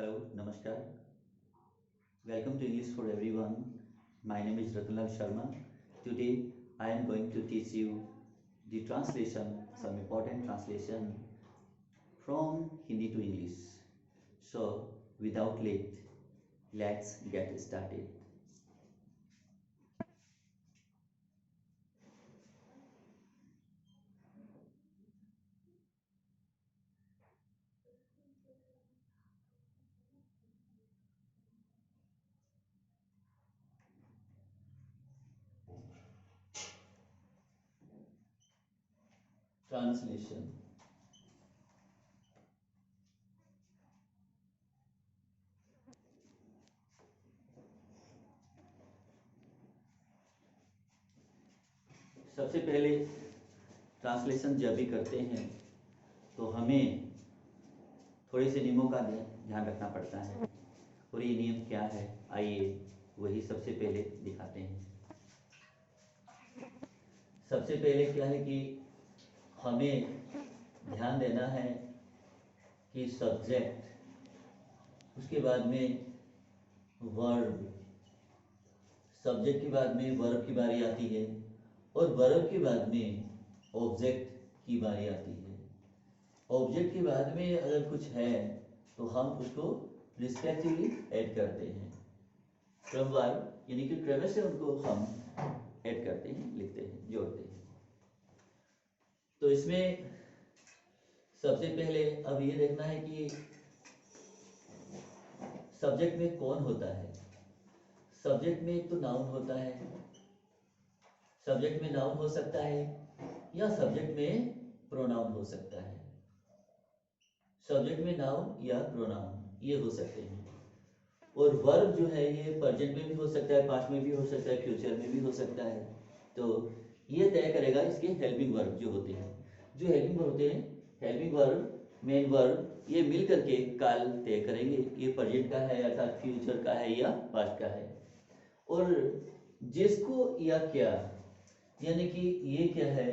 Hello, Namaskar. Welcome to English for Everyone. My name is Ratanlal Sharma. Today I am going to teach you the translation, some important translation from Hindi to English. So, without late, let's get started. Translation. सबसे पहले translation जब भी करते हैं तो हमें थोड़े से नियमों का ध्यान रखना पड़ता है। और ये नियम क्या है, आइए वही सबसे पहले दिखाते हैं। सबसे पहले क्या है कि हमें ध्यान देना है कि सब्जेक्ट, उसके बाद में वर्ब, सब्जेक्ट के बाद में वर्ब की बारी आती है और वर्ब के बाद में ऑब्जेक्ट की बारी आती है। ऑब्जेक्ट के बाद में अगर कुछ है तो हम उसको रिस्पेक्टिवली ऐड करते हैं। फ्रॉम वर्ब यानी कि क्रम से उनको हम ऐड करते हैं, लिखते हैं, जोड़ते हैं। तो इसमें सबसे पहले अब ये देखना है कि सब्जेक्ट में कौन होता है। सब्जेक्ट में एक तो नाउन होता है, सब्जेक्ट में नाउन हो सकता है या सब्जेक्ट में प्रोनाउन हो सकता है। सब्जेक्ट में नाउन या प्रोनाउन ये हो सकते हैं। और वर्ब जो है ये प्रेजेंट में भी हो सकता है, पास्ट में भी हो सकता है, फ्यूचर में भी हो सकता है। तो ये तय करेगा इसके हेल्पिंग वर्ब जो होते हैं। जो हेल्पिंग वर्ब होते हैं, हेल्पिंग वर्ब, मेन वर्ब, ये मिल करके काल तय करेंगे ये प्रेजेंट का है अर्थात फ्यूचर का है या पास्ट का है। और जिसको या क्या, यानी कि ये क्या है,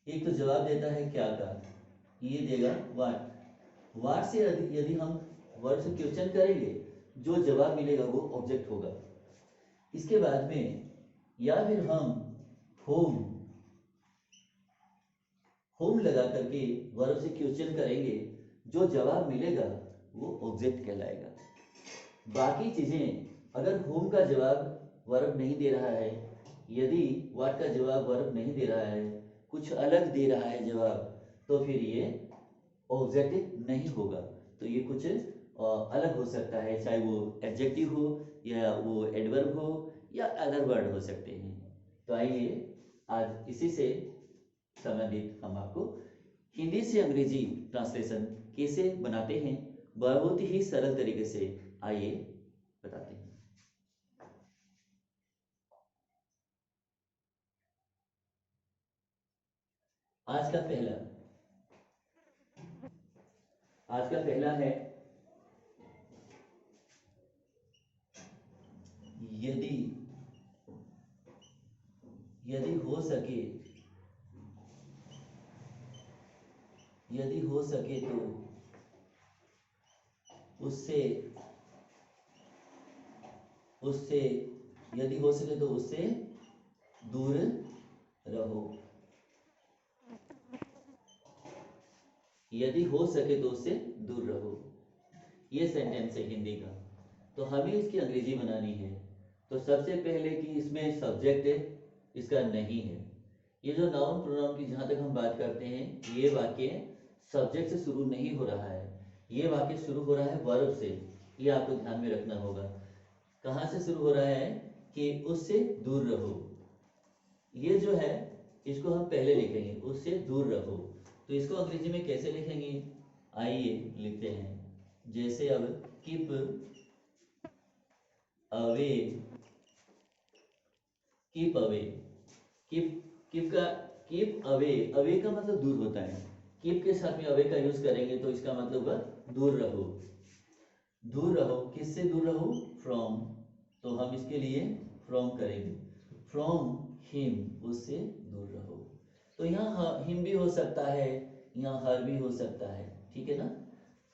एक तो जवाब देता है क्या का, ये देगा व्हाट। व्हाट से यदि हम वर्ड से क्वेश्चन करेंगे, जो जवाब मिलेगा वो ऑब्जेक्ट होगा। इसके बाद में या फिर हम होम, होम लगा करके वर्ब से क्वेश्चन करेंगे, जो जवाब मिलेगा वो ऑब्जेक्ट कहलाएगा। बाकी चीजें अगर होम का जवाब वर्ब नहीं दे रहा है, यदि व्हाट का जवाब वर्ब नहीं दे रहा है, कुछ अलग दे रहा है जवाब, तो फिर ये ऑब्जेक्ट नहीं होगा। तो ये कुछ अलग हो सकता है, चाहे वो एडजेक्टिव हो या वो एडवर्ब हो या अदर वर्ड हो सकते हैं। तो आइए आज इसी से संबंधित हम आपको हिंदी से अंग्रेजी ट्रांसलेशन कैसे बनाते हैं बहुत ही सरल तरीके से आइए बताते हैं। आज का पहला है यदि, यदि हो सके, यदि हो सके तो उससे, उससे, यदि हो सके तो उससे दूर रहो। यदि हो सके तो उससे दूर रहो, ये सेंटेंस है हिंदी का। तो हमें इसकी अंग्रेजी बनानी है। तो सबसे पहले कि इसमें सब्जेक्ट इसका नहीं है। ये जो नाउन प्रोनाउन की जहां तक हम बात करते हैं, ये वाक्य सब्जेक्ट से शुरू नहीं हो रहा है, ये वाक्य शुरू हो रहा है वर्ब से। ये आपको ध्यान में रखना होगा। कहाँ से शुरू हो रहा है कि उससे दूर रहो। ये जो है इसको हम पहले लिखेंगे, उससे दूर रहो। तो इसको अंग्रेजी में कैसे लिखेंगे, आइए लिखते हैं। जैसे अब keep away, keep away, keep, keep का, कीप अवे, अवे का मतलब दूर होता है। कीप के साथ में अवे का यूज करेंगे तो इसका मतलब होगा दूर रहो। दूर रहो, किससे दूर रहो, फ्रॉम। तो हम इसके लिए फ्रॉम करेंगे, फ्रॉम हिम, उससे दूर रहो। तो यहाँ हिम भी हो सकता है, यहाँ हर भी हो सकता है, ठीक है ना।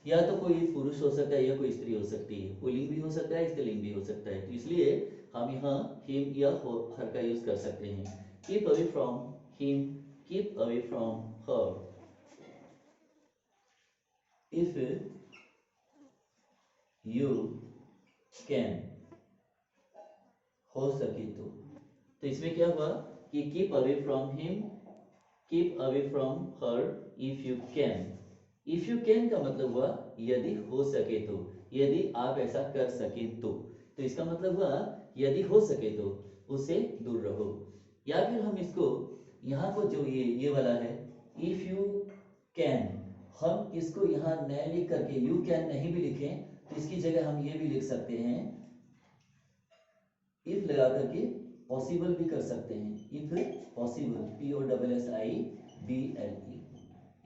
या तो कोई पुरुष हो सकता है या कोई स्त्री हो सकती है, पुल्लिंग भी हो सकता है, स्त्रीलिंग भी हो सकता है, तो इसलिए हम यहाँ हिम या हर का यूज कर सकते हैं। Keep away from him, keep away from her. If you can, हो सके तो इसमें क्या हुआ कि keep away from him, keep away from her if you can. If you can का मतलब हुआ यदि हो सके तो, यदि आप ऐसा कर सके तो इसका मतलब हुआ यदि हो सके तो उससे दूर रहो। या फिर हम इसको यहाँ को जो ये वाला है इफ यू कैन, हम इसको यहाँ न लिख करके यू कैन नहीं भी लिखें तो इसकी जगह हम ये भी लिख सकते हैं, इफ लगा करके पॉसिबल भी कर सकते हैं। If possible, POSSIBLE,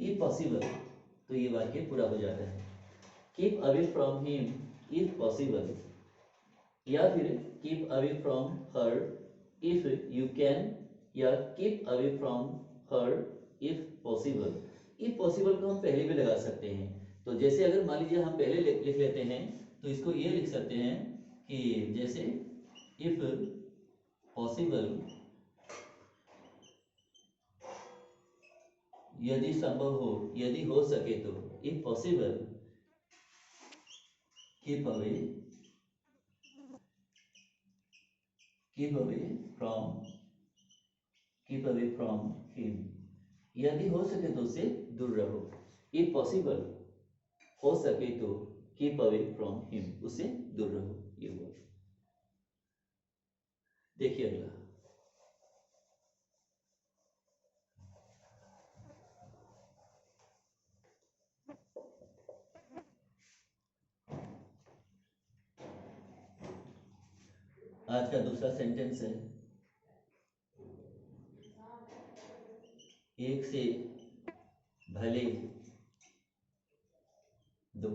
if possible, तो ये वाक्य पूरा हो जाता है। Keep away from him if possible, या फिर keep away from her if you can, या keep away from her if possible. If possible को हम पहले भी लगा सकते हैं, तो जैसे अगर मान लीजिए हम पहले लिख लेते हैं तो इसको ये लिख सकते हैं कि जैसे इफ पॉसिबल, यदि संभव हो, यदि हो सके तो, if possible keep away, keep away from, keep away from him, यदि हो सके तो उससे दूर रहो। इफ पॉसिबल, हो सके तो कीप अवे फ्रॉम हिम, उससे दूर रहो। ये हुआ। देखिए अगला, आज का दूसरा सेंटेंस है, एक से भले दो,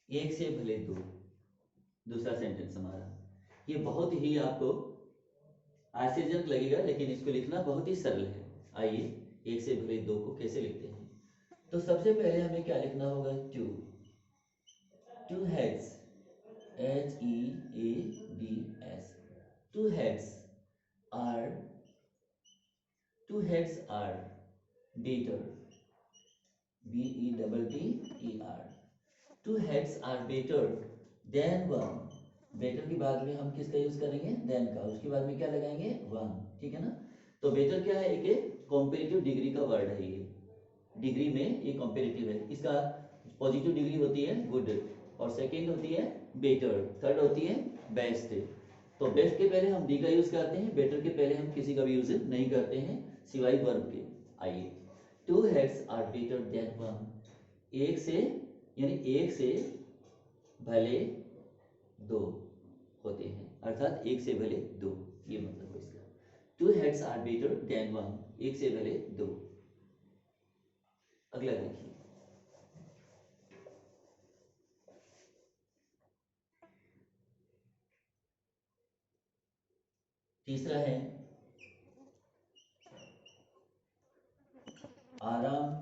एक से भले दो, दूसरा सेंटेंस हमारा। ये बहुत ही आपको आश्चर्यजनक लगेगा लेकिन इसको लिखना बहुत ही सरल है। आइए एक से भले दो को कैसे लिखते हैं। तो सबसे पहले हमें क्या लिखना होगा, two, two heads, HEADS, two heads are, two heads are better, BETTER, two heads are better than one। Better की बाद में हम किसका यूज करेंगे, देन का, उसके बाद में क्या लगाएंगे, वन, ठीक है ना। तो बेटर क्या है, एक कॉम्पेरेटिव डिग्री का वर्ड है, ये डिग्री में ये कॉम्पेरेटिव है। इसका पॉजिटिव डिग्री होती है गुड, और सेकेंड होती है बेटर, थर्ड होती है बेस्ट। तो बेस्ट के पहले हम डी का यूज करते हैं, बेटर के पहले हम किसी का भी यूज नहीं करते हैं सिवाय वर्ब के। आइए, two heads are better than one, एक से, यानी एक से भले दो होते हैं, अर्थात एक से भले दो, ये मतलब है इसका। Two heads are better than one, एक से भले दो। अगला देखिए, तीसरा है आराम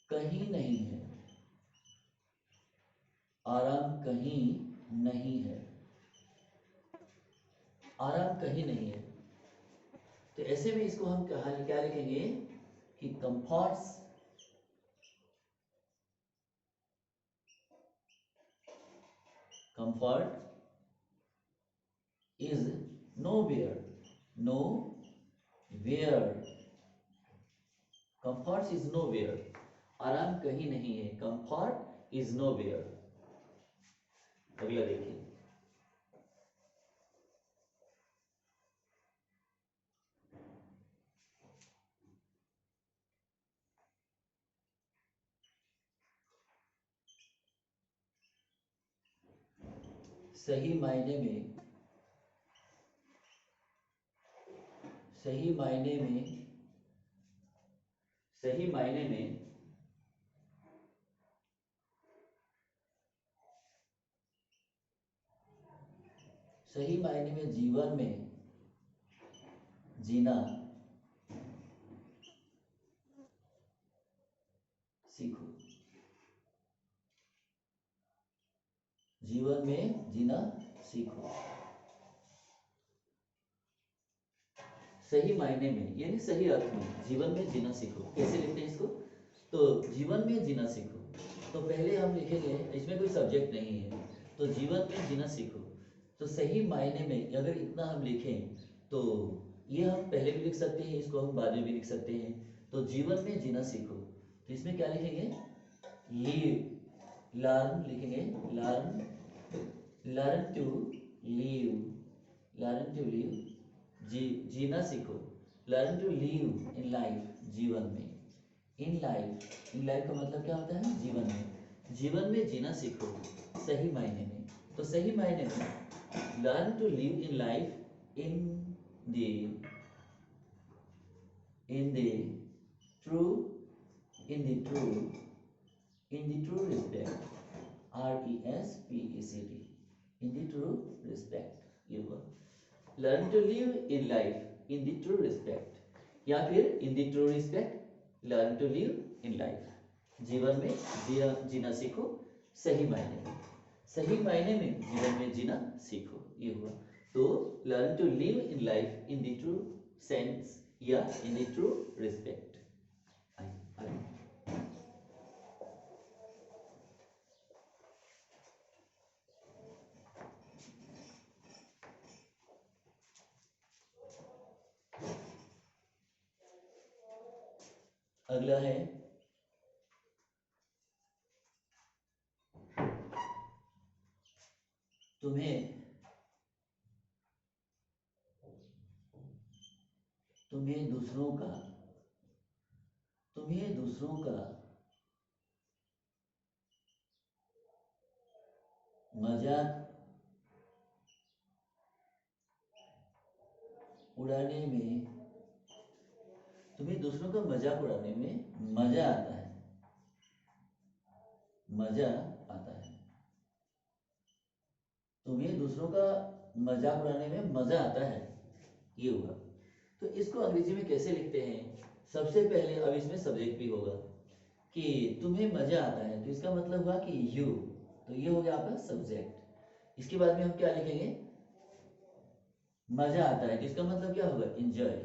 कहीं नहीं है, आराम कहीं नहीं है, आराम कहीं नहीं है। तो ऐसे में इसको हम क्या लिखेंगे कि comforts, comfort is nowhere, nowhere, comfort is nowhere, आराम कहीं नहीं है, कंफर्ट इज नो वेयर। अगला देखिए, सही मायने में, सही मायने में, सही मायने में सही मायने में जीवन में जीना सीखो, जीवन में जीना सीखो। सही मायने में यानी सही अर्थ में जीवन में जीना सीखो। कैसे लिखते हैं इसको? तो जीवन में जीना सीखो, तो पहले हम लिखेंगे, इसमें कोई सब्जेक्ट नहीं है, तो जीवन में जीना सीखो। तो सही मायने में अगर इतना हम लिखें तो ये हम पहले भी लिख सकते हैं, इसको हम बाद में भी लिख सकते हैं। तो जीवन में जीना सीखो, तो इसमें क्या लिखेंगे? लिव, लर्न लिखेंगे, learn, learn to live, learn to live, जीना सीखो। Learn to live in life, जीवन में। इन लाइफ, इन लाइफ का मतलब क्या होता है? जीवन में। जीवन में जीना सीखो सही मायने में। तो सही मायने में learn to live in life in the true, in the true, in the true respect, RESPECT, in the true respect. ये हुआ learn to live in life in the true respect, या फिर in the true respect learn to live in life, जीवन में जीना सीखो सही मायने में। सही मायने में जीवन में जीना सीखो, ये हुआ। तो learn to live in life in the true sense या इन द ट्रू रिस्पेक्ट। अगला है तुम्हें दूसरों का मजाक उड़ाने में, तुम्हें दूसरों का मजाक उड़ाने में मजा आता है, मजा आता है। तुम्हें दूसरों का मजाक उड़ाने में मजा आता है, ये हुआ। तो इसको अंग्रेजी में कैसे लिखते हैं? सबसे पहले, अब इसमें सब्जेक्ट भी होगा कि तुम्हें मजा आता है, तो इसका मतलब हुआ कि यू, तो ये हो गया आपका सब्जेक्ट। इसके बाद में हम क्या लिखेंगे? मजा आता है, तो इसका मतलब क्या होगा? Enjoy,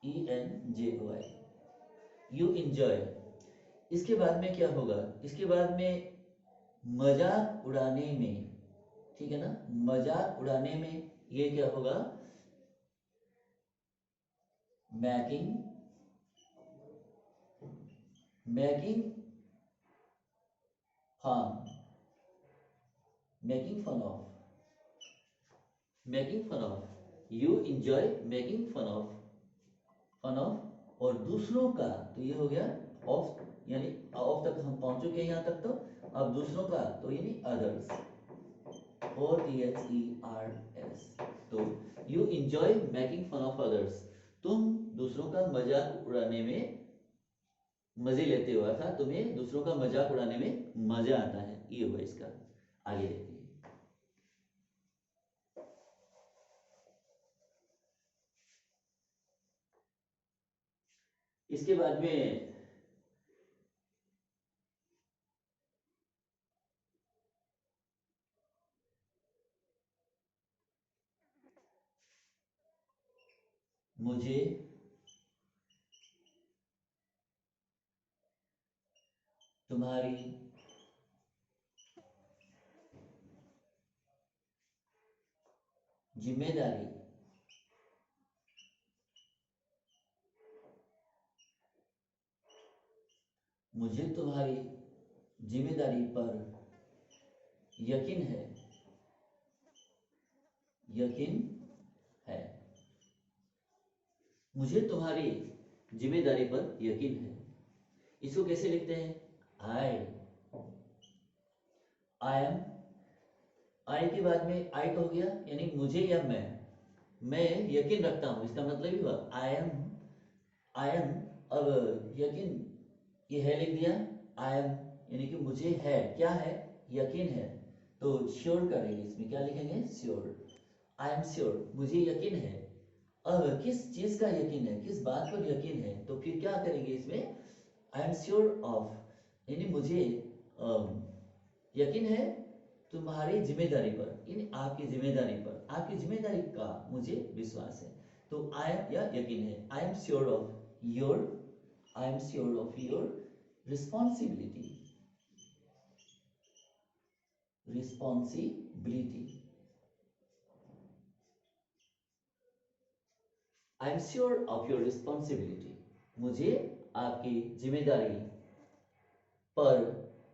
ENJOY, you enjoy. इसके बाद में क्या होगा? इसके बाद में मजाक उड़ाने में, ठीक है ना, मजाक उड़ाने में ये क्या होगा? Making fun, making fun of, you enjoy making fun of. और दूसरों का, तो ये हो गया ऑफ, यानी ऑफ तक हम पहुंच चुके हैं यहाँ तक। तो अब दूसरों का, तो यानी अदर्स, OTHERS। तो you enjoy making fun of others, तुम दूसरों का मजाक उड़ाने में मजे लेते हो, अर्थात तुम्हें दूसरों का मजाक उड़ाने में मजा आता है, ये हुआ इसका। आगे देखिए, इसके बाद में मुझे तुम्हारी जिम्मेदारी मुझे तुम्हारी जिम्मेदारी पर यकीन है, मुझे तुम्हारी जिम्मेदारी पर यकीन है। इसको कैसे लिखते हैं? आई एम, आई के बाद में आई तो हो गया, यानी मुझे या मैं यकीन रखता हूं, इसका मतलब ही हुआ आई एम। अब यकीन, ये है लिख दिया, आई एम यानी कि मुझे है, क्या है? यकीन है। तो श्योर करेंगे, इसमें क्या लिखेंगे? श्योर, आई एम श्योर, मुझे यकीन है। अब किस चीज का यकीन है, किस बात पर यकीन है, तो फिर क्या करेंगे इसमें? आई एम श्योर ऑफ, यानी मुझे यकीन है तुम्हारी जिम्मेदारी पर, यानी आपकी जिम्मेदारी पर, आपकी जिम्मेदारी का मुझे विश्वास है। तो आई एम या यकीन है, I am sure of your, I am sure of your responsibility, responsibility, I am sure of your responsibility, मुझे आपकी जिम्मेदारी पर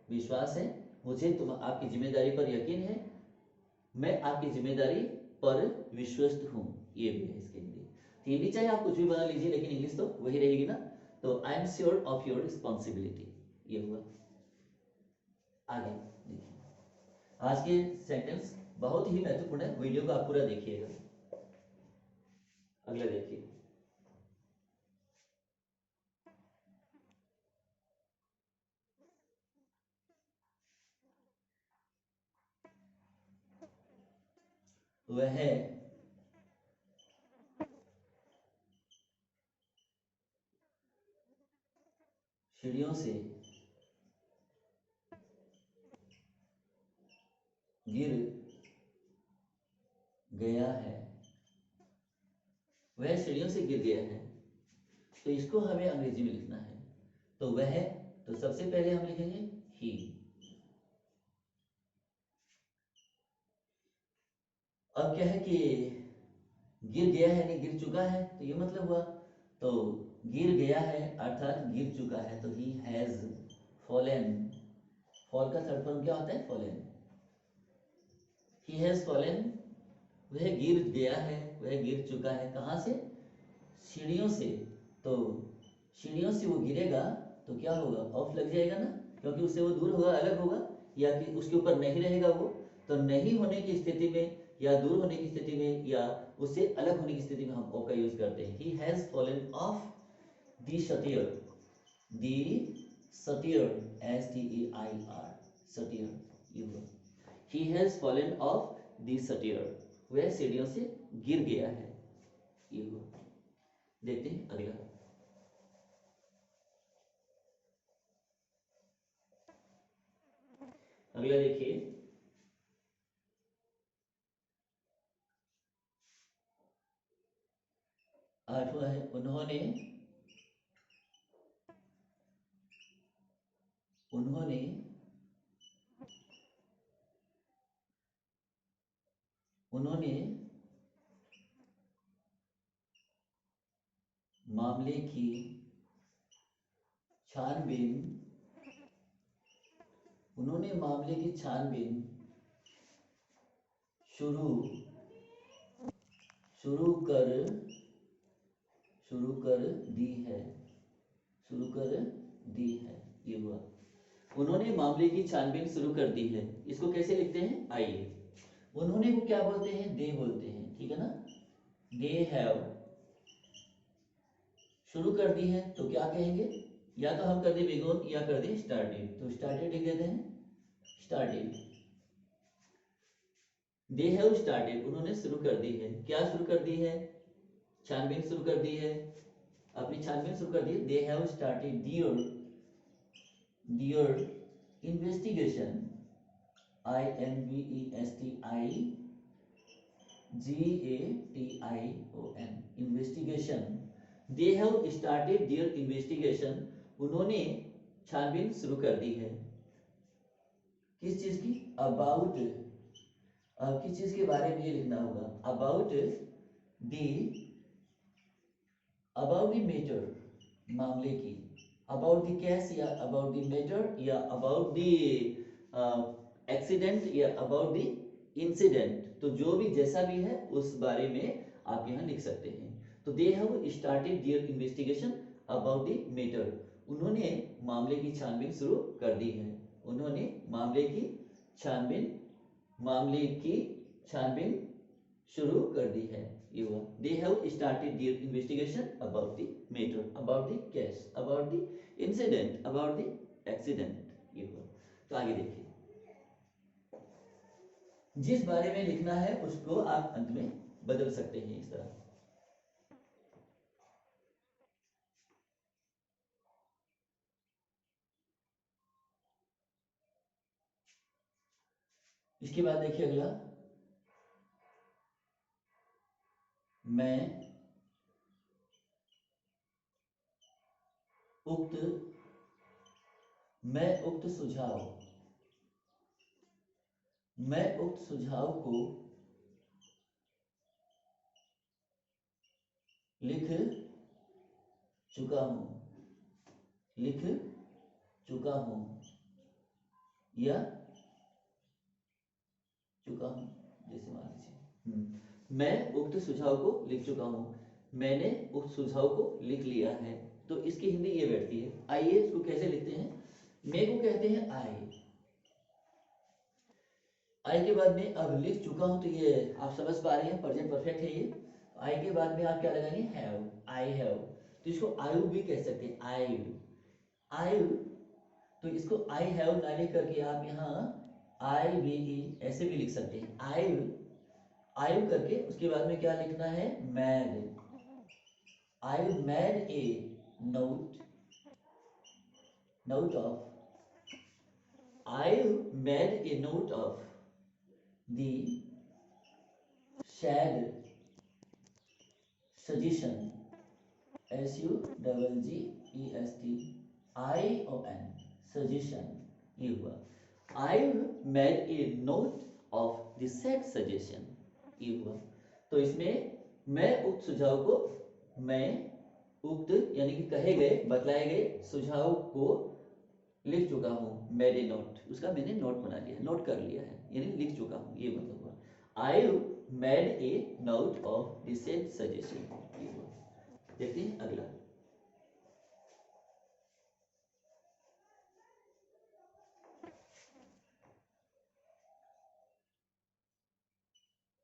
विश्वास है, मुझे तुम आपकी जिम्मेदारी पर यकीन है, मैं आपकी जिम्मेदारी पर विश्वस्त हूं। ये भी है इसके लिए। हिंदी चाहे आप कुछ भी बना लीजिए, लेकिन इंग्लिश तो वही रहेगी ना। तो I am sure of your responsibility, ये हुआ। आगे देखिए, आज के सेंटेंस बहुत ही महत्वपूर्ण है, वीडियो को आप पूरा देखिएगा। अगला देखिए, वह सीढ़ियों से गिर गया है, वह सीढ़ियों से गिर गया है। तो इसको हमें अंग्रेजी में लिखना है। तो वह, तो सबसे पहले हम लिखेंगे ही। अब क्या है कि गिर गया है यानी गिर चुका है, तो ये मतलब हुआ। तो गिर गया है अर्थात गिर चुका है, तो ही हैज फॉलन। फॉल का थर्ड फॉर्म क्या होता है? फॉलन। ही हैज फॉलन, वह गिर गया है, वह गिर चुका है। कहाँ से? सीढ़ियों से। तो सीढ़ियों से वो गिरेगा तो क्या होगा? ऑफ लग जाएगा ना, क्योंकि उससे वो दूर होगा, अलग होगा, या कि उसके ऊपर नहीं रहेगा वो। तो नहीं होने की स्थिति में या दूर होने की स्थिति में या उससे अलग होने की स्थिति में हम ऑफ का यूज करते हैं। He has fallen off the stair, the stair, STEIR, stair, ये हुआ। He has fallen off the stair, वह सीढ़ियों से गिर गया है, ये हुआ। देखते हैं अगला। अगला देखिए, 8वां है, उन्होंने, उन्होंने उन्होंने मामले की छानबीन, उन्होंने मामले की छानबीन शुरू शुरू कर शुरू कर दी है, शुरू कर दी है, ये हुआ। उन्होंने मामले की छानबीन शुरू कर दी है, इसको कैसे लिखते हैं? आइए, उन्होंने को क्या बोलते हैं? दे बोलते हैं, ठीक है ना। दे हैव शुरू कर दी है, तो क्या कहेंगे? या तो हम कर दे बिगोन या कर दे स्टार्टेड, तो स्टार्टेड लिख देते हैं, स्टार्टेड। दे हैव स्टार्टेड, उन्होंने शुरू कर दी है। क्या शुरू कर दी है? छानबीन शुरू कर दी है, अपनी छानबीन शुरू कर दी है। They have started their investigation, INVESTIGATION, investigation. They have started their investigation, उन्होंने छानबीन शुरू कर दी है। किस चीज की? अबाउट, किस चीज के बारे में ये लिखना होगा? अबाउट द मैटर, मामले की। अबाउट द केस या अबाउट द मैटर या अबाउट द एक्सीडेंट या अबाउट द इंसिडेंट, तो जो भी जैसा भी है उस बारे में आप यहाँ लिख सकते हैं। तो they have started their investigation about the matter, उन्होंने मामले की छानबीन शुरू कर दी है। उन्होंने मामले की छानबीन शुरू कर दी है, ये हुआ। They have started their investigation about the matter, about the case, about the incident, about the accident, ये हुआ। तो आगे देखिए, जिस बारे में लिखना है उसको आप अंत में बदल सकते हैं इस तरह। इसके बाद देखिए अगला, मैं उक्त सुझाव को लिख चुका हूं या चुका हूं, जैसे मान लीजिए मैं उक्त सुझाव को लिख चुका हूं, मैंने उक्त सुझाव को लिख लिया है। तो इसकी हिंदी ये बैठती है। आइए इसको कैसे लिखते हैं। मैं को कहते हैं आई के बाद में अब लिख चुका हूं, तो ये आप समझ पा रहे हैं प्रेजेंट परफेक्ट है ये। आई के बाद में आप क्या लगाएंगे, हैव, आई हैव। तो इसको आयु भी कह सकते हैं, आयु। तो इसको आई हैव ना लिख करके आप यहाँ आई वी ई ऐसे भी लिख सकते हैं, आयु करके उसके बाद में क्या लिखना है, mad. I mad A note of, I made a note of the shared suggestion, SUGGESTION, suggestion, ये हुआ। I made a note of the said suggestion, ये हुआ। तो इसमें मैं उक्त सुझाव को, मैं उक्त यानी कि कहे गए, बतलाए गए सुझाव को लिख चुका हूँ, मेड ए नोट, उसका मैंने नोट बना लिया, नोट कर लिया है, यानी लिख चुका हूँ, ये मतलब हुआ। I made a note of the said suggestion, ये हुआ। देखते हैं अगला,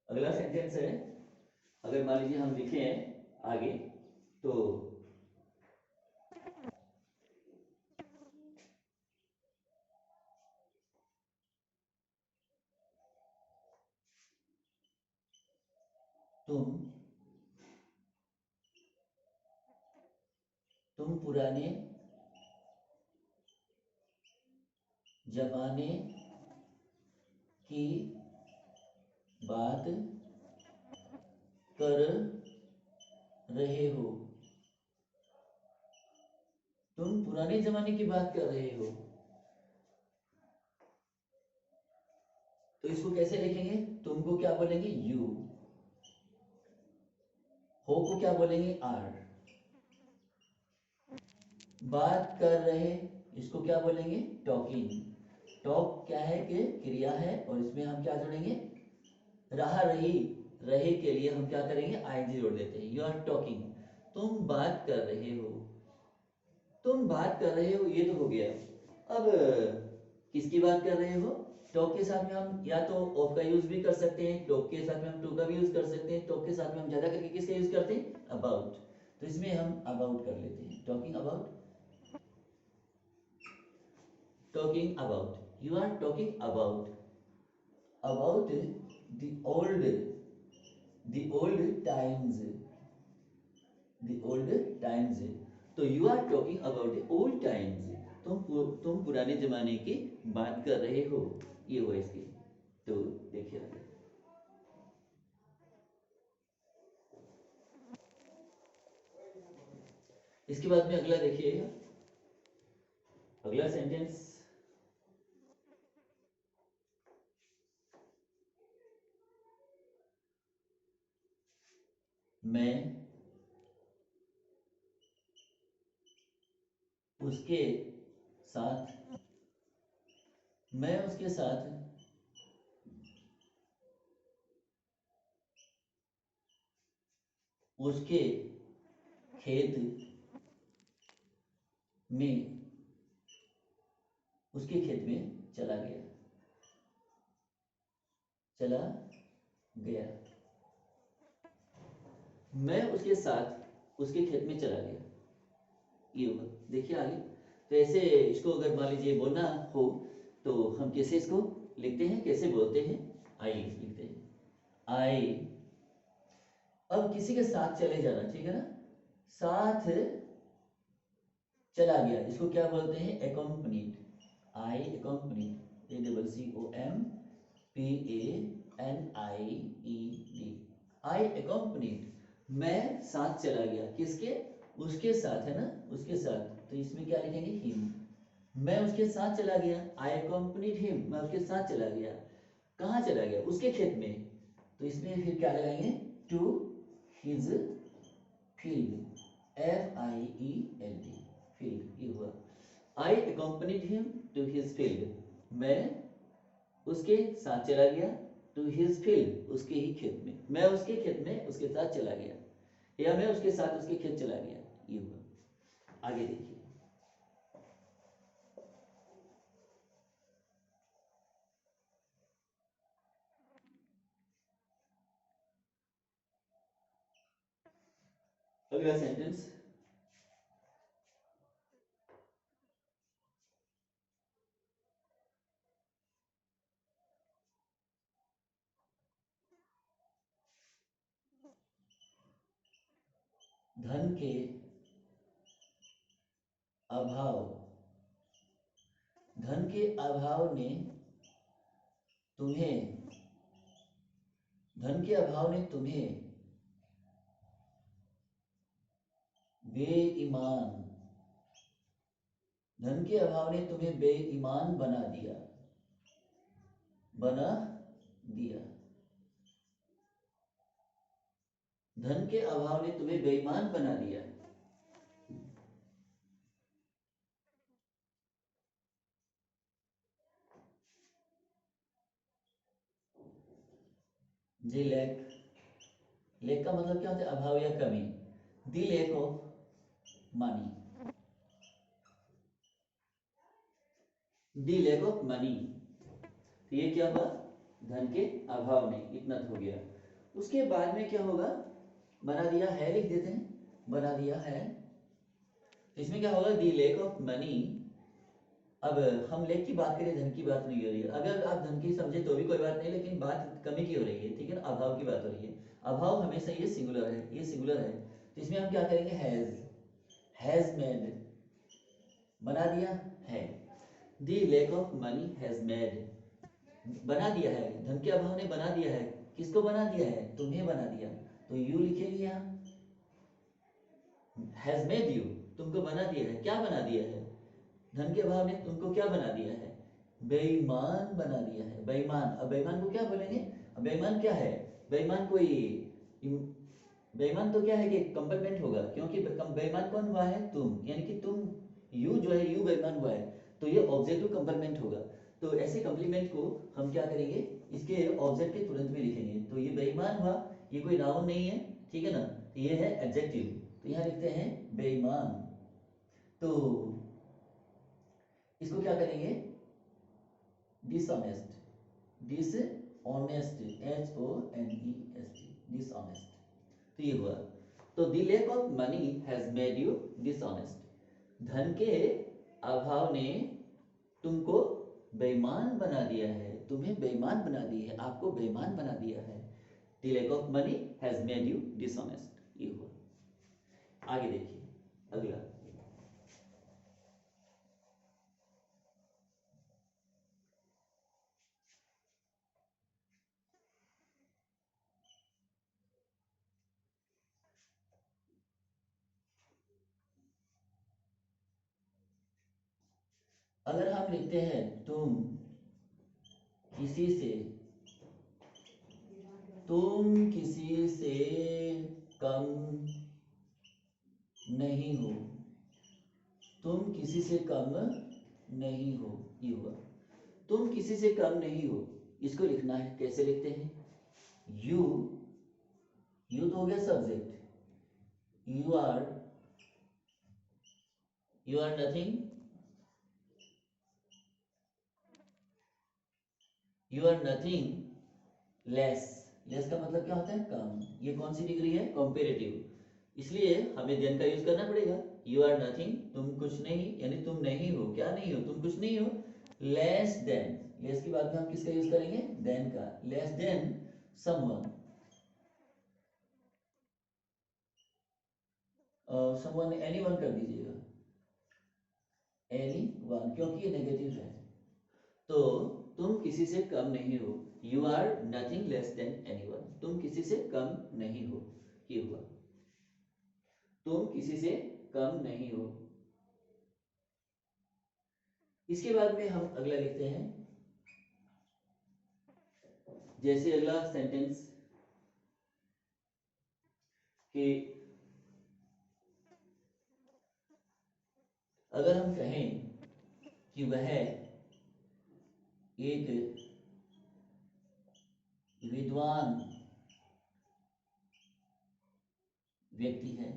अगला सेंटेंस है, अगर मान लीजिए हम लिखे हैं आगे, तो तुम पुराने जमाने की बात कर रहे हो, तुम पुराने जमाने की बात कर रहे हो। तो इसको कैसे लिखेंगे, तुमको क्या बोलेंगे, यू, हो को क्या बोलेंगे, आर, बात कर रहे, इसको क्या बोलेंगे, टॉकिंग। टॉक क्या है कि क्रिया है, और इसमें हम क्या जोड़ेंगे, रहा रही, रहे के लिए हम क्या करेंगे, आईएनजी जोड़ देते हैं। यू आर टॉकिंग, तुम बात कर रहे हो, तुम बात कर रहे हो, ये तो हो गया। अब किसकी बात कर रहे हो, टॉक के साथ में हम या तो ऑफ का यूज भी कर सकते हैं, टॉक के साथ में हम टू का भी यूज कर सकते हैं, टॉक के साथ में हम ज्यादा करके किसका यूज करते हैं, अबाउट। तो इसमें हम अबाउट कर लेते हैं, talking about, talking about, you are talking about the old times, तो you are talking about the old times, तुम पुराने जमाने की बात कर रहे हो, ये हुआ इसकी। तो देखिए इसके बाद में अगला देखिएगा, अगला सेंटेंस, मैं उसके साथ उसके खेत में चला गया, मैं उसके साथ उसके खेत में चला गया, ये होगा। देखिए आगे, तो ऐसे इसको अगर मान लीजिए बोलना हो, तो हम कैसे इसको लिखते हैं, कैसे बोलते हैं, आई लिखते हैं, आई। अब किसी के साथ चले जाना, ठीक है ना, साथ चला गया, इसको क्या बोलते हैं, accompanied, I accompanied, ACCOM PANIED, आई अकॉम्पनीड, मैं साथ चला गया, किसके? उसके साथ, है ना, उसके साथ। तो इसमें क्या लिखेंगे? हिम। मैं उसके साथ चला गया, आई अकॉम्पनीड हिम, मैं उसके साथ चला गया। कहाँ चला गया? उसके खेत में। तो इसमें फिर क्या लगाएंगे? To his field, FIELD, field, ये हुआ। I accompanied him to his field, मैं उसके साथ चला गया, टू हिज फील्ड, उसके ही खेत में। मैं उसके खेत में उसके साथ चला गया, या मैं उसके साथ उसके खेत चला गया, ये हुआ। आगे देखिए, अगला सेंटेंस। धन के अभाव, धन के अभाव ने तुम्हें, धन के अभाव ने तुम्हें बेईमान, धन के अभाव ने तुम्हें बेईमान बना दिया, बना दिया। धन के अभाव ने तुम्हें बेईमान बना दिया। जी लैक, लैक का मतलब क्या होता है? अभाव या कमी। The lack of money, the lack of money, तो ये क्या हुआ? धन के अभाव ने, इतना हो गया। उसके बाद में क्या होगा? बना दिया है, लिख देते हैं, बना दिया है। इसमें क्या होगा? दी लैक ऑफ मनी। अब हम लेक की बात करें, धन की बात नहीं हो रही है। अगर आप धन की समझे तो भी कोई बात नहीं, लेकिन बात कमी की हो रही है, ठीक है ना, अभाव की बात हो रही है। अभाव हमेशा ये सिंगुलर है, ये सिंगुलर है, तो इसमें हम क्या करेंगे? हैज मेड, बना दिया है। The lack of money has made, बना दिया है, धन के अभाव ने बना दिया है। किसको बना दिया है? तुम्हें बना दिया। तो यू लिखेंगे यहाँ, हैज मेड यू, तुमको बना दिया है। क्या बना दिया है? धन के अभाव ने तुमको क्या बना दिया है? बेईमान बना दिया है। बेईमान, अब बेईमान को क्या बोलेंगे? अब बेईमान क्या है? बेईमान कोई, बेईमान तो क्या है कि कंप्लीमेंट होगा, क्योंकि बेईमान कौन हुआ है? तुम, यानी कि तुम, यू जो है, यू बेईमान हुआ है, तो ये ऑब्जेक्टिव कंप्लीमेंट होगा। तो ऐसे कंप्लीमेंट को हम क्या करेंगे? इसके ऑब्जेक्ट के तुरंत में लिखेंगे। तो ये बेईमान हुआ, ये कोई नाउन नहीं है, ठीक है ना, तो ये है एडजेक्टिव। तो यहाँ लिखते हैं बेईमान। तो इसको क्या करेंगे? डिसऑनेस्ट, डिसऑनेस्ट, HONEST, डिसऑनेस्ट, तो ये हुआ। तो the lack of money has made you dishonest, धन के अभाव ने तुमको बेईमान बना दिया है, तुम्हें बेईमान बना दी है, आपको बेईमान बना दिया है। The lack of money has made you dishonest, ये हुआ। आगे देखिए, अगला। अगर हम लिखते हैं तुम किसी से, तुम किसी से कम नहीं हो, तुम किसी से कम नहीं हो, ये हुआ। तुम किसी से कम नहीं हो, इसको लिखना है, कैसे लिखते हैं? यू, यू तो हो गया subject, you are, you are nothing, you are nothing less, less का मतलब क्या होता है? कम। ये कौन सी डिग्री है? कंपेरेटिव, इसलिए हमें देन का यूज करना पड़ेगा। यू आर नथिंग, तुम कुछ नहीं, यानी तुम नहीं हो, क्या नहीं हो? तुम कुछ नहीं हो। लेस देन, लेस की बात में हम किसका यूज करेंगे? देन का। Less than someone, someone, anyone कर दीजिएगा, एनीवन, क्योंकि ये नेगेटिव है। तो तुम किसी से कम नहीं हो, you are nothing less than anyone, तुम किसी से कम नहीं हो, ये हुआ, तुम किसी से कम नहीं हो। इसके बाद में हम अगला लिखते हैं, जैसे अगला सेंटेंस कि अगर हम कहें कि वह एक विद्वान व्यक्ति है,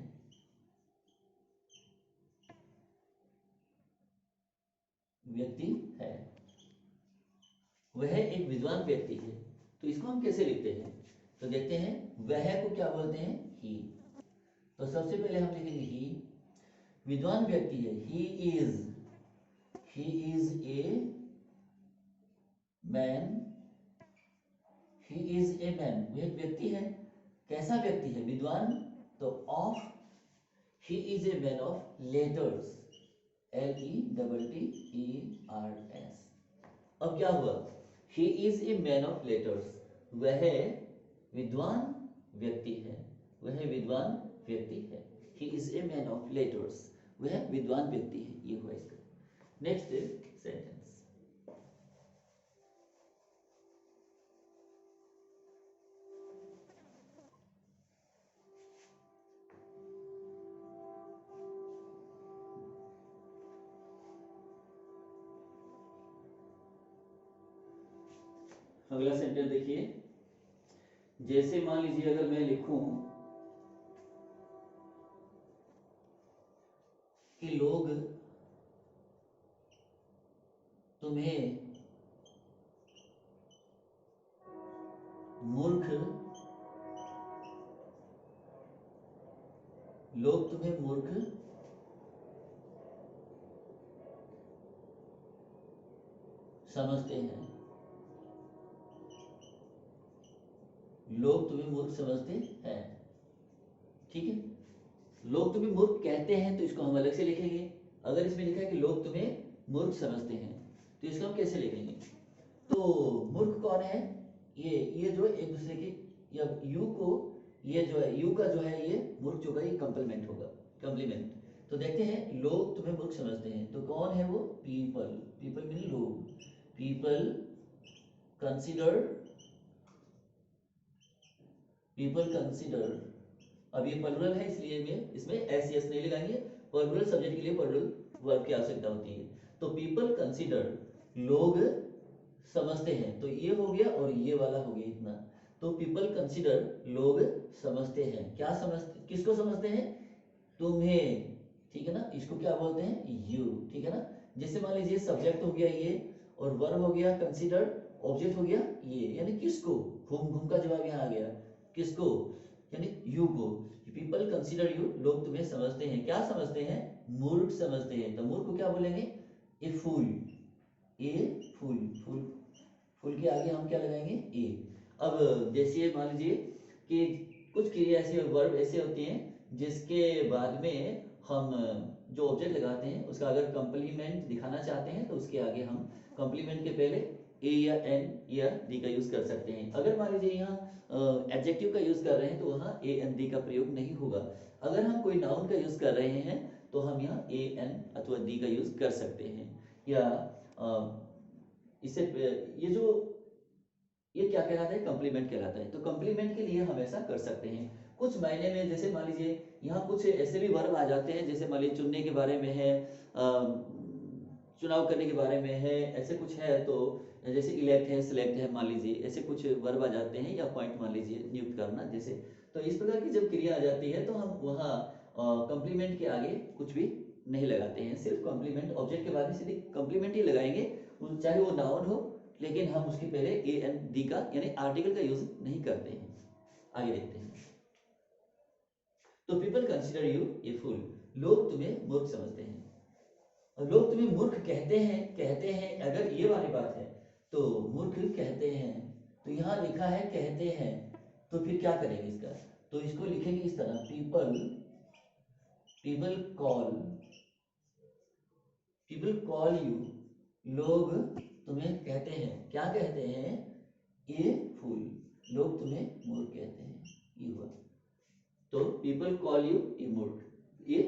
वह एक विद्वान व्यक्ति है, तो इसको हम कैसे लिखते हैं? तो देखते हैं, वह को क्या बोलते हैं? ही। तो सबसे पहले हम लिखेंगे ही, विद्वान व्यक्ति है, he is a man, he is a man, वह एक व्यक्ति है, कैसा व्यक्ति है? विद्वान, तो of, he is a man of letters, LETTERS। अब क्या हुआ? He is a man of letters, वह विद्वान व्यक्ति है, वह विद्वान व्यक्ति है, he is a man of letters, वह विद्वान व्यक्ति है, ये हुआ इसका। नेक्स्ट सेंटेंस, अगला सेंटेंस देखिए, जैसे मान लीजिए अगर मैं लिखूं कि लोग तुम्हें मूर्ख समझते हैं, लोग तुम्हें मूर्ख समझते हैं, ठीक है। लोग तुम्हें मूर्ख कहते हैं, तो इसको हम अलग से लिखेंगे। अगर इसमें लिखा है कि लोग तुम्हें मूर्ख समझते हैं, तो इसको हम कैसे लिखेंगे? तो मूर्ख कौन है? ये जो एक दूसरे की, या यू को, ये जो है यू का जो है ये मूर्ख जो होगा, ये कंप्लीमेंट होगा, कंप्लीमेंट। तो देखते हैं, लोग तुम्हें मूर्ख समझते हैं, तो कौन है वो? पीपल, पीपल मीन लोग, पीपल कंसिडर, अब ये प्लुरल है इसलिए में इसमें एस यस नहीं लगाएंगे, प्लुरल सब्जेक्ट के लिए प्लुरल वर्ब की आवश्यकता होती है। तो पीपल कंसिडर, लोग समझते हैं, तो ये हो गया और ये वाला हो गया इतना। तो पीपल कंसिडर, लोग समझते हैं, क्या समझते, किसको समझते हैं? तुम्हें, ठीक है ना, इसको क्या बोलते हैं? यू, ठीक है ना। जैसे मान लीजिए सब्जेक्ट हो गया ये, और वर्ब हो गया कंसिडर, ऑब्जेक्ट हो गया ये, यानी किसको? घूम का जवाब यहाँ आ गया, किसको? यानी यू को। पीपल कंसिडर यू, लोग तुम्हें समझते हैं, क्या समझते हैं? मूर्ख समझते हैं। तो मूर्ख को क्या बोलेंगे? ए फूल, ए फूल, फूल के आगे हम क्या लगाएंगे? ए। अब जैसे मान लीजिए कि कुछ क्रिया ऐसे, वर्ब ऐसे होते हैं जिसके बाद में हम जो ऑब्जेक्ट लगाते हैं उसका अगर कंप्लीमेंट दिखाना चाहते हैं, तो उसके आगे हम कंप्लीमेंट के पहले ए या एन या दी का यूज कर सकते हैं। अगर मान लीजिए यहाँ एडजेक्टिव का यूज कर रहे हैं, तो वहाँ ए एन दी का प्रयोग नहीं होगा। अगर हम कोई नाउन का यूज कर रहे हैं, तो हम यहाँ ए एन अथवा दी का यूज कर सकते हैं। या इसे ये क्या कहलाता है? कंप्लीमेंट कहलाता है। तो कंप्लीमेंट के लिए हम ऐसा कर सकते हैं कुछ मायने में। जैसे मान लीजिए यहाँ कुछ ऐसे भी वर्ब आ जाते हैं, जैसे मान लीजिए चुनने के बारे में है, चुनाव करने के बारे में है, ऐसे कुछ है, तो जैसे इलेक्ट है, सिलेक्ट है, मान लीजिए ऐसे कुछ वर्ब आ जाते हैं, या पॉइंट मान लीजिए नियुक्त करना जैसे। तो इस प्रकार की जब क्रिया आ जाती है, तो हम वहाँ कंप्लीमेंट के आगे कुछ भी नहीं लगाते हैं, सिर्फ कंप्लीमेंट, ऑब्जेक्ट के बाद में सीधे कंप्लीमेंट ही लगाएंगे, चाहे वो नाउन हो, लेकिन हम उसके पहले ए एन दी का यानी आर्टिकल का यूज नहीं करते हैं। आगे देखते हैं। तो पीपल कंसिडर यू ए फूल, लोग तुम्हें मूर्ख समझते हैं, और लोग तुम्हें मूर्ख कहते हैं अगर ये वाली बात है, तो मूर्ख कहते हैं, तो यहाँ लिखा है कहते हैं, तो फिर क्या करेंगे इसका? तो इसको लिखेंगे इस तरह, पीपल कॉल यू, लोग तुम्हें कहते हैं, क्या कहते हैं? ए फूल, लोग तुम्हें मूर्ख कहते हैं, ये हुआ। तो पीपल कॉल यू ए मूर्ख, ए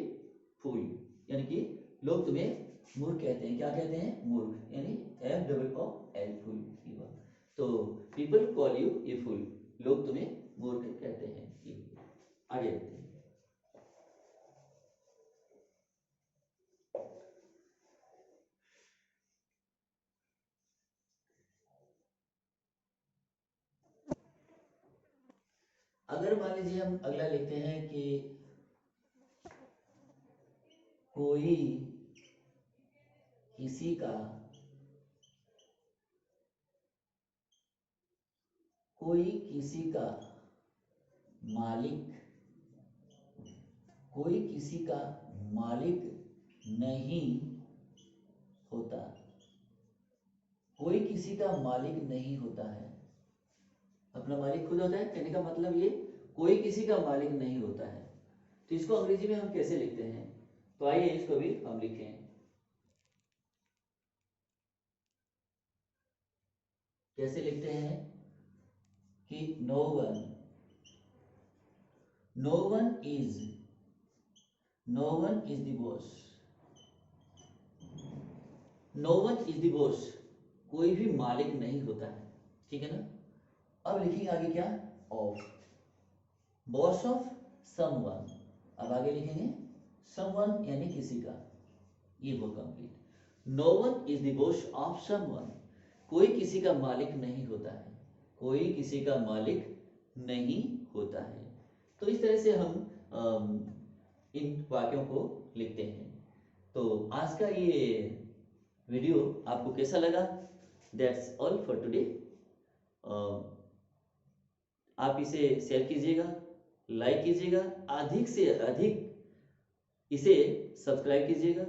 फूल, यानी कि लोग तुम्हें मूर्ख कहते हैं, क्या कहते हैं, मूर्ख, यानी FOOL फूल, ये हुआ। तो पीपल कॉल यू ए फूल, लोग तुम्हें मूर्ख कहते हैं, ये हुआ। आगे बढ़ते हैं। अगर मान लीजिए हम अगला लिखते हैं कि कोई किसी का मालिक, कोई किसी का मालिक नहीं होता, कोई किसी का मालिक नहीं होता है, अपना मालिक खुद होता है, कहने का मतलब ये कोई किसी का मालिक नहीं होता है। तो इसको अंग्रेजी में हम कैसे लिखते हैं, तो आइए इसको भी हम लिखें। कैसे लिखते हैं कि no one is the boss, no one is the boss, कोई भी मालिक नहीं होता है, ठीक है ना। अब लिखेंगे आगे क्या, ऑफ, बॉस ऑफ समवन, अब आगे लिखेंगे समवन यानी किसी का, ये वो complete. No one is the boss of someone, कोई किसी का मालिक नहीं होता है, कोई किसी का मालिक नहीं होता है। तो इस तरह से हम इन वाक्यों को लिखते हैं। तो आज का ये वीडियो आपको कैसा लगा, दैट्स ऑल फॉर टुडे। आप इसे शेयर कीजिएगा, लाइक कीजिएगा, अधिक से अधिक इसे सब्सक्राइब कीजिएगा।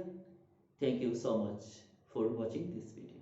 Thank you so much for watching this video.